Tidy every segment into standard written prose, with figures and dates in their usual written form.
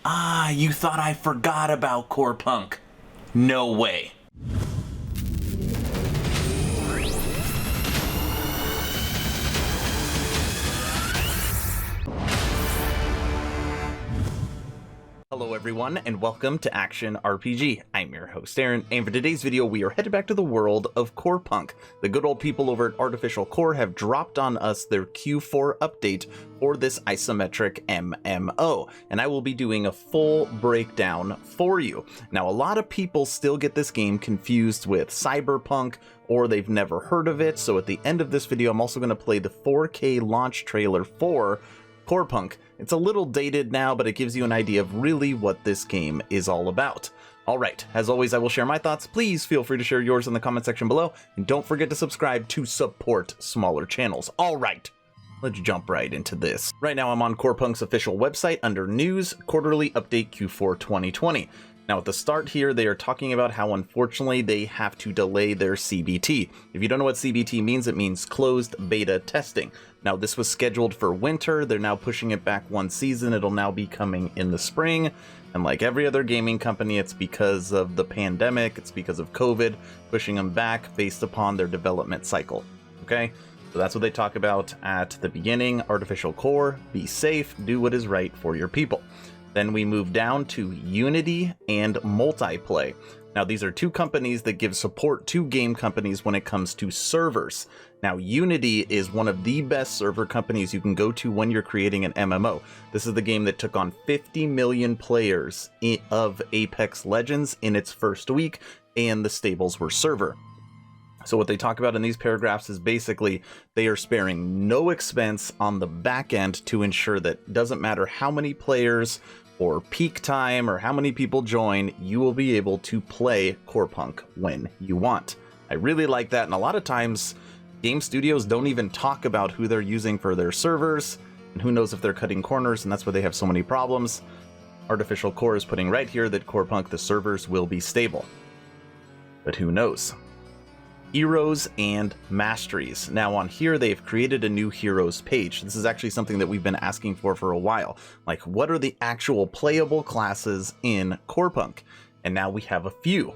Ah, you thought I forgot about Corepunk. No way. Hello everyone, and welcome to Action RPG. I'm your host Aaron, and for today's video we are headed back to the world of Corepunk. The good old people over at Artificial Core have dropped on us their Q4 update for this isometric MMO, and I will be doing a full breakdown for you. Now, a lot of people still get this game confused with Cyberpunk, or they've never heard of it, so at the end of this video I'm also going to play the 4K launch trailer for Corepunk. It's a little dated now, but it gives you an idea of really what this game is all about. Alright, as always I will share my thoughts. Please feel free to share yours in the comment section below, and don't forget to subscribe to support smaller channels. Alright, let's jump right into this. Right now I'm on Corepunk's official website under News, Quarterly Update Q4 2020. Now at the start here, they are talking about how unfortunately they have to delay their CBT. If you don't know what CBT means, it means closed beta testing. Now this was scheduled for winter, they're now pushing it back one season, it'll now be coming in the spring. And like every other gaming company, it's because of the pandemic, it's because of COVID, pushing them back based upon their development cycle. Okay? So that's what they talk about at the beginning. Artificial Core, be safe, do what is right for your people. Then we move down to Unity and Multiplay. Now these are two companies that give support to game companies when it comes to servers. Now Unity is one of the best server companies you can go to when you're creating an MMO. This is the game that took on 50 million players of Apex Legends in its first week, and the stables were server. So what they talk about in these paragraphs is basically they are sparing no expense on the back end to ensure that it doesn't matter how many players or peak time or how many people join, you will be able to play Corepunk when you want. I really like that, and a lot of times game studios don't even talk about who they're using for their servers, and who knows if they're cutting corners, and that's why they have so many problems. Artificial Core is putting right here that Corepunk, the servers will be stable. But who knows? Heroes and Masteries. Now on here they've created a new heroes page. This is actually something that we've been asking for a while. Like, what are the actual playable classes in Corepunk? And now we have a few.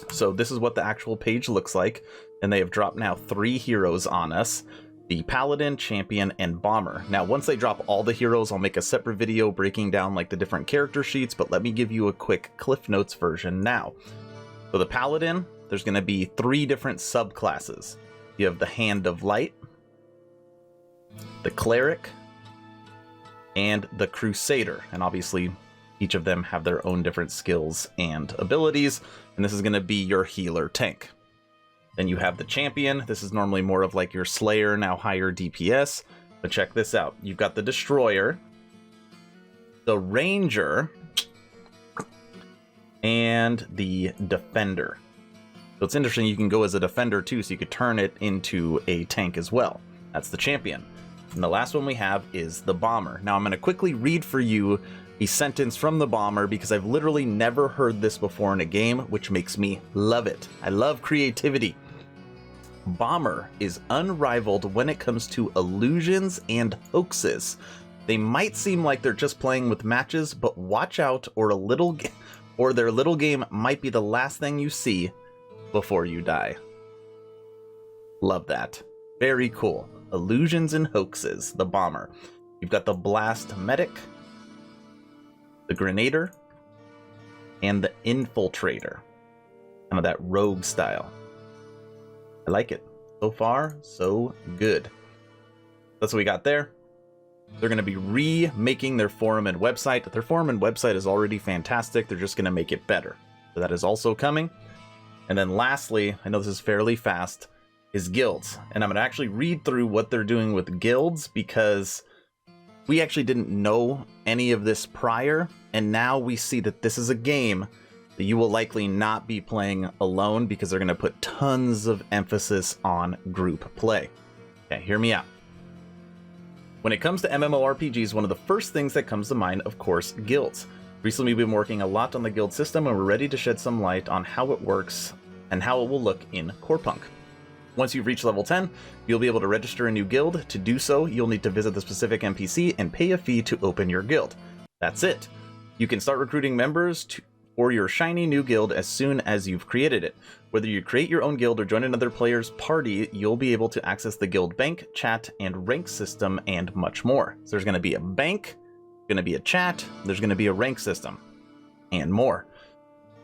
So this is what the actual page looks like, and they have dropped now 3 heroes on us: the Paladin, Champion, and Bomber. Now once they drop all the heroes, I'll make a separate video breaking down like the different character sheets, but let me give you a quick Cliff Notes version now. So the Paladin, there's going to be 3 different subclasses. You have the Hand of Light, the Cleric, and the Crusader. And obviously, each of them have their own different skills and abilities. And this is going to be your healer tank. Then you have the Champion. This is normally more of like your Slayer, now higher DPS. But check this out. You've got the Destroyer, the Ranger, and the Defender. So it's interesting, you can go as a defender too, so you could turn it into a tank as well. That's the Champion. And the last one we have is the Bomber. Now I'm going to quickly read for you a sentence from the Bomber because I've literally never heard this before in a game, which makes me love it. I love creativity. Bomber is unrivaled when it comes to illusions and hoaxes. They might seem like they're just playing with matches, but watch out, or their little game might be the last thing you see before you die. Love that. Very cool. Illusions and hoaxes, the Bomber. You've got the Blast Medic, the Grenader, and the Infiltrator. Kind of that rogue style. I like it. So far, so good. That's what we got there. They're going to be remaking their forum and website. Their forum and website is already fantastic. They're just going to make it better. So that is also coming. And then lastly, I know this is fairly fast, is guilds. And I'm going to actually read through what they're doing with guilds because we actually didn't know any of this prior. And now we see that this is a game that you will likely not be playing alone because they're going to put tons of emphasis on group play. Okay, hear me out. When it comes to MMORPGs, one of the first things that comes to mind, of course, guilds. Recently, we've been working a lot on the guild system, and we're ready to shed some light on how it works and how it will look in Corepunk. Once you've reached level 10, you'll be able to register a new guild. To do so, you'll need to visit the specific NPC and pay a fee to open your guild. That's it. You can start recruiting members for your shiny new guild as soon as you've created it. Whether you create your own guild or join another player's party, you'll be able to access the guild bank, chat, and rank system, and much more. So there's going to be a bank, going to be a chat, there's going to be a rank system, and more.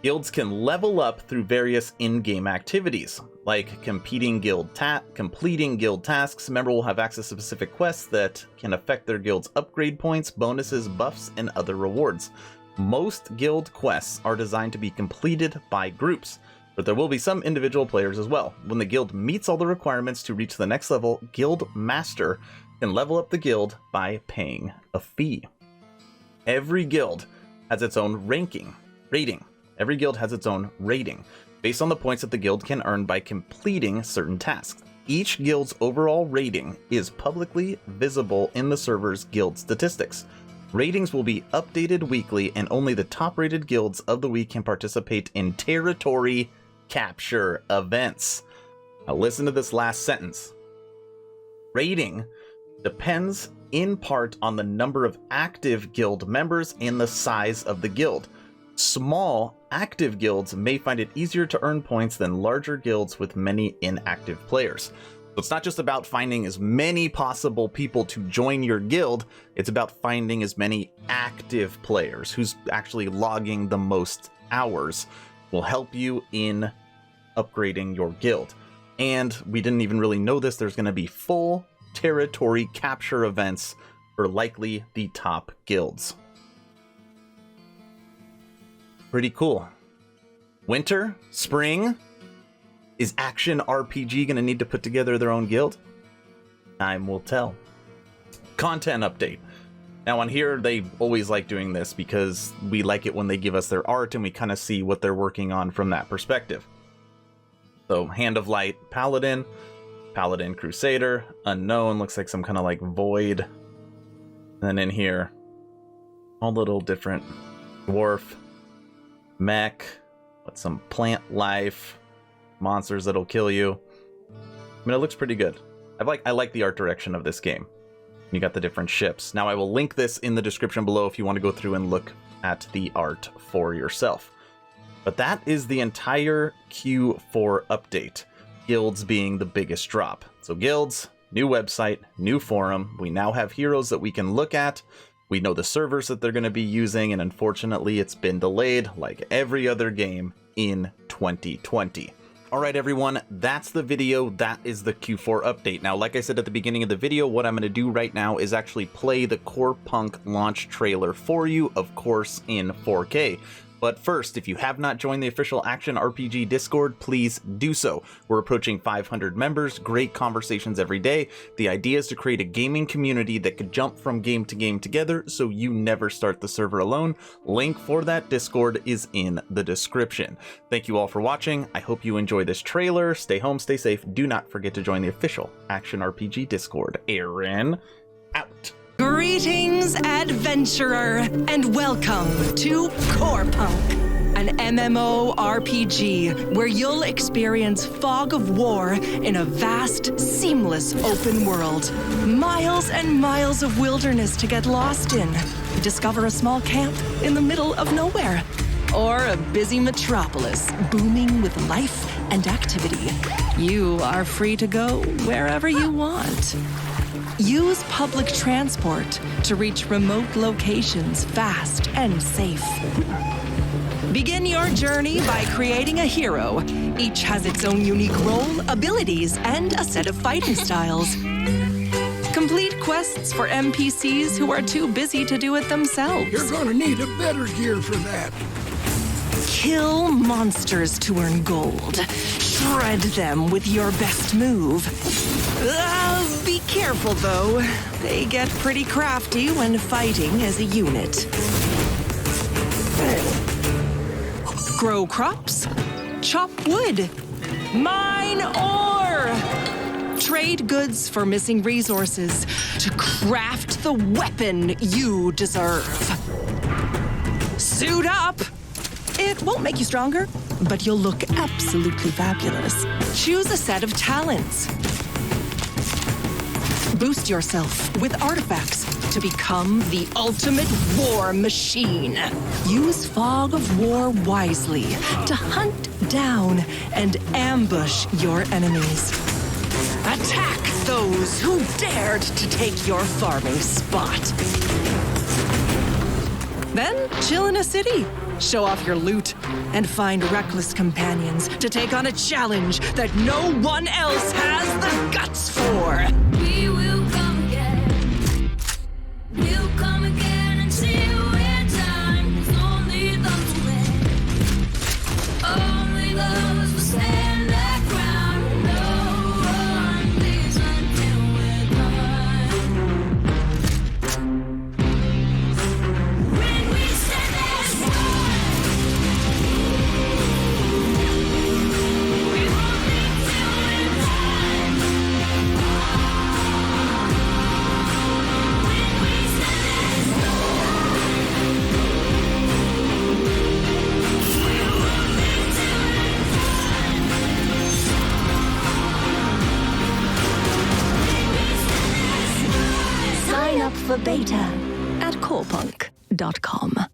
Guilds can level up through various in-game activities, like completing guild tasks. Member will have access to specific quests that can affect their guild's upgrade points, bonuses, buffs, and other rewards. Most guild quests are designed to be completed by groups, but there will be some individual players as well. When the guild meets all the requirements to reach the next level, Guild Master can level up the guild by paying a fee. Every guild has its own rating. Every guild has its own rating, based on the points that the guild can earn by completing certain tasks. Each guild's overall rating is publicly visible in the server's guild statistics. Ratings will be updated weekly, and only the top-rated guilds of the week can participate in territory capture events. Now listen to this last sentence. Rating depends in part on the number of active guild members and the size of the guild. Small, active guilds may find it easier to earn points than larger guilds with many inactive players. So it's not just about finding as many possible people to join your guild, it's about finding as many active players who's actually logging the most hours will help you in upgrading your guild. And we didn't even really know this, there's going to be full territory capture events for likely the top guilds. Pretty cool. Winter? Spring? Is Action RPG going to need to put together their own guild? Time will tell. Content update. Now on here, they always like doing this because we like it when they give us their art and we kind of see what they're working on from that perspective. So Hand of Light Paladin, Paladin Crusader, Unknown, looks like some kind of like Void. And then in here, all little different Dwarf, Mech, with some plant life, monsters that'll kill you. I mean, it looks pretty good. I like the art direction of this game. You got the different ships. Now I will link this in the description below if you want to go through and look at the art for yourself. But that is the entire Q4 update. Guilds being the biggest drop. So guilds, new website, new forum. We now have heroes that we can look at. We know the servers that they're going to be using, and unfortunately it's been delayed like every other game in 2020. Alright everyone, that's the video, that is the Q4 update. Now like I said at the beginning of the video, what I'm going to do right now is actually play the Corepunk launch trailer for you, of course in 4K. But first, if you have not joined the official Action RPG Discord, please do so. We're approaching 500 members, great conversations every day. The idea is to create a gaming community that could jump from game to game together so you never start the server alone. Link for that Discord is in the description. Thank you all for watching. I hope you enjoy this trailer. Stay home, stay safe. Do not forget to join the official Action RPG Discord. Aaron, out. Greetings, adventurer, and welcome to Corepunk, an MMORPG where you'll experience fog of war in a vast, seamless open world. Miles and miles of wilderness to get lost in. Discover a small camp in the middle of nowhere. Or a busy metropolis booming with life and activity. You are free to go wherever you want. Use public transport to reach remote locations fast and safe. Begin your journey by creating a hero. Each has its own unique role, abilities, and a set of fighting styles. Complete quests for NPCs who are too busy to do it themselves. You're gonna need a better gear for that. Kill monsters to earn gold. Shred them with your best move. Be careful, though. They get pretty crafty when fighting as a unit. Grow crops. Chop wood. Mine ore. Trade goods for missing resources to craft the weapon you deserve. Suit up. It won't make you stronger, but you'll look absolutely fabulous. Choose a set of talents. Boost yourself with artifacts to become the ultimate war machine. Use Fog of War wisely to hunt down and ambush your enemies. Attack those who dared to take your farming spot. Then chill in a city, show off your loot, and find reckless companions to take on a challenge that no one else has the guts for. We will come again. We'll come again until we're done. There's only those who win. Only those who stand their ground. No one leaves until we're done. When we stand as one, we won't leave till we're done. When we stand as one, we won't leave till we're done. Sign up for beta at corepunk.com.